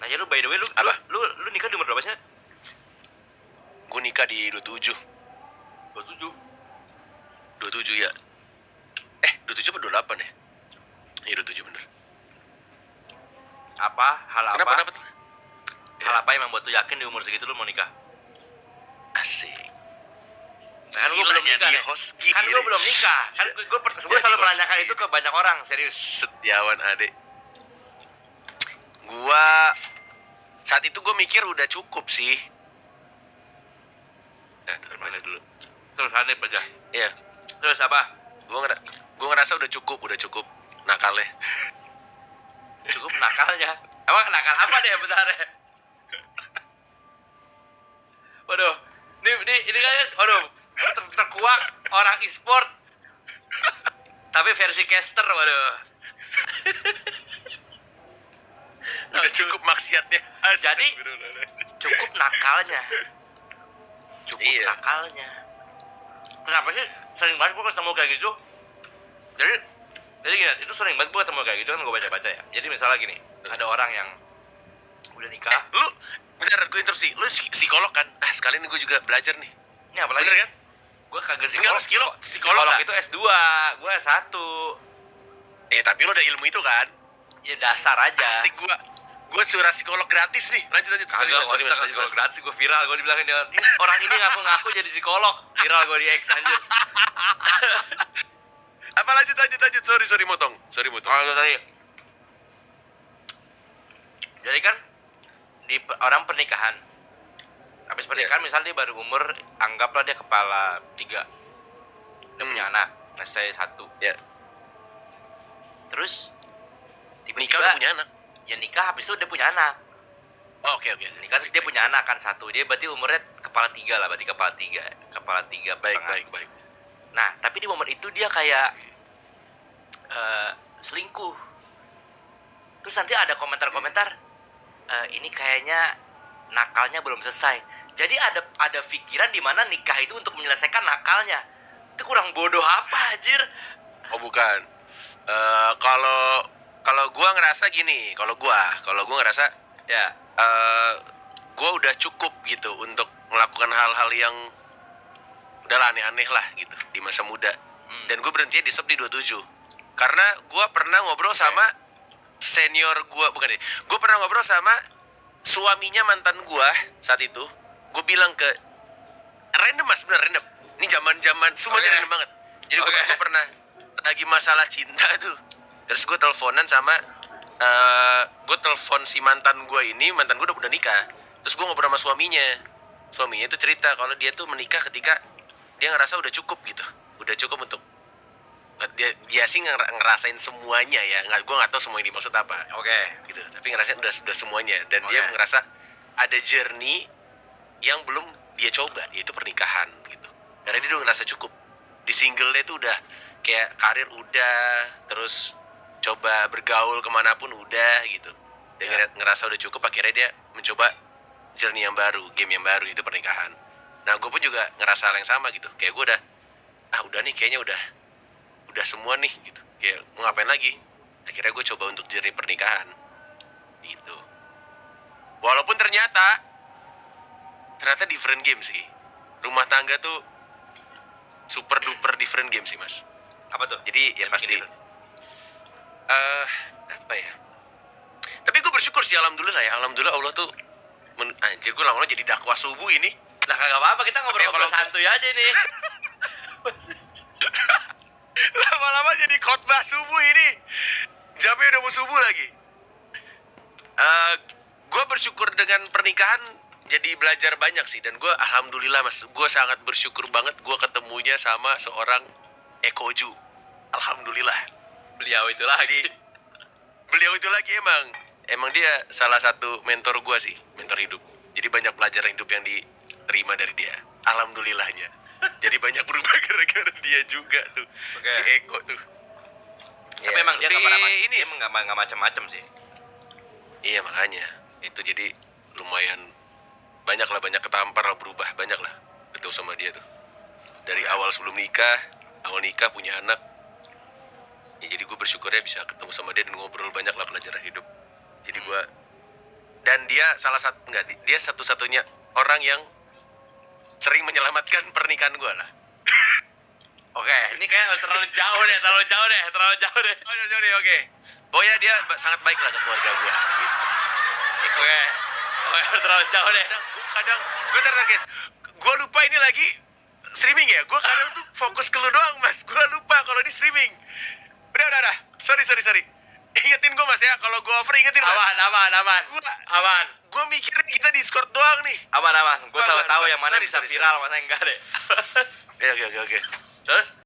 ya lu by the way lu nikah di umur berapa sih? Gue nikah di 27. 27. 27 ya. 27 apa 28 ya? Iya 27 bener. Hal Kenapa tuh? Hal apa yang membuat lu yakin di umur segitu lu mau nikah? Asik. Kan gue belum nikah nih. Kan gue belum nikah. Kan gue selalu menanyakan itu ke banyak orang, serius. Setiawan adek. Gua saat itu gue mikir udah cukup sih. Nah, terus dulu. Terus Hanif aja. Iya. Terus apa? Gue ngerasa udah cukup nakalnya. Cukup nakalnya. Emang nakal apa deh bentar ya? Waduh, ini guys, waduh, terkuak orang e-sport. Tapi versi caster, waduh. Udah cukup maksiatnya. Jadi cukup nakalnya. Iya. Nakalnya. Kenapa sih sering banget gue ketemu kayak gitu? Jadi gini, itu sering banget gue ketemu kayak gitu kan gue baca-baca ya. Jadi misalnya gini, ada orang yang udah nikah. Lu bentar gue interupsi. Lu psikolog kan? Sekalian gue juga belajar nih. Ini apalagi bener kan? Gue kagak Psikolog itu S2, gue S1. Tapi lu ada ilmu itu kan? Ya dasar aja. Asik gue surat psikolog gratis nih. Lanjut. Sorry mas. Psikolog gratis, gue viral, gue dibilangin dia, orang ini ngaku-ngaku jadi psikolog. Viral gue di X anjir. Apa lanjut. Sorry motong. Kalau tadi. Jadi kan di orang pernikahan. Habis pernikahan misalnya dia baru umur, anggaplah dia kepala 3. Dia punya anak, saya 1. Ya. Terus tiba-tiba Nikah udah punya anak. Ya nikah habis itu dia punya anak. Oh, oke. Nikah terus dia punya anak kan 1. Dia berarti umurnya kepala 3 lah, berarti kepala 3. Baik. Nah, tapi di momen itu dia kayak selingkuh. Terus nanti ada komentar-komentar, ini kayaknya nakalnya belum selesai. Jadi ada pikiran di mana nikah itu untuk menyelesaikan nakalnya. Itu kurang bodoh apa anjir? Oh, bukan. Kalau gua ngerasa gini, kalau gua ngerasa Ya. Gua udah cukup gitu untuk melakukan hal-hal yang udahlah aneh-aneh lah gitu di masa muda. Dan gue berhenti di stop di 27. Karena gue pernah ngobrol sama senior gue, gue pernah ngobrol sama suaminya mantan gue saat itu. Gue bilang ke random mas, bener random. Ini zaman semuanya random banget. Jadi gue pernah lagi masalah cinta tuh. Terus gue teleponan sama gue telepon si mantan gue udah nikah. Terus gue ngobrol sama suaminya itu cerita kalau dia tuh menikah ketika dia ngerasa udah cukup gitu, udah cukup untuk dia sih ngerasain semuanya ya, gue nggak tahu semua yang dimaksud apa. Gitu, tapi ngerasain udah semuanya dan dia ngerasa ada journey yang belum dia coba, yaitu pernikahan gitu. Karena dia udah ngerasa cukup di single-nya tuh udah kayak karir udah, terus coba bergaul kemanapun udah gitu. Dia ngerasa udah cukup, akhirnya dia mencoba journey yang baru, game yang baru, itu pernikahan. Nah gue pun juga ngerasa hal yang sama gitu. Kayak gue udah nih kayaknya udah semua nih gitu. Kayak mau ngapain lagi. Akhirnya gue coba untuk journey pernikahan gitu. Walaupun ternyata different game sih. Rumah tangga tuh super duper different game sih mas. Apa tuh? Jadi ya pasti apa ya, tapi gue bersyukur sih, alhamdulillah Allah tuh anjir, gue lama-lama jadi dakwah subuh ini. Lah kagak apa-apa, kita ngobrol-ngobrol santuy aja nih. Lama-lama jadi khotbah subuh ini, jamnya udah mau subuh lagi. Gue bersyukur dengan pernikahan, jadi belajar banyak sih. Dan gue alhamdulillah mas, gue sangat bersyukur banget gue ketemunya sama seorang Ekoju. Alhamdulillah. Beliau itu lagi emang dia salah satu mentor gue sih, mentor hidup. Jadi banyak pelajaran hidup yang diterima dari dia, alhamdulillahnya. Jadi banyak berubah gara-gara dia juga tuh, si Eko tuh. Tapi emang dia nggak macam-macam sih. Iya makanya itu, jadi lumayan banyak ketampar lah, berubah banyak lah ketemu sama dia tuh. Dari awal sebelum nikah, awal nikah punya anak. Ya jadi gue bersyukurnya bisa ketemu sama dia dan ngobrol banyak lah pelajaran hidup. Jadi gue Dan dia dia satu-satunya orang yang sering menyelamatkan pernikahan gue lah. Oke, ini kayak terlalu jauh deh. Oh, sorry, oke. Pokoknya dia sangat baik lah ke keluarga gue. Gitu. Oke, terlalu jauh deh. Kadang gue ntar guys, gue lupa ini lagi streaming ya. Gue kadang tuh fokus ke lu doang mas. Gue lupa kalau di streaming. Udah. Sorry. Ingetin gue mas ya. Kalau gue over ingetin mas. Aman. Gue mikir kita Discord doang nih. Aman. Gue selalu Lupa. tahu yang mana Sorry, bisa sorry. viral, mana enggak deh. Oke. Terus?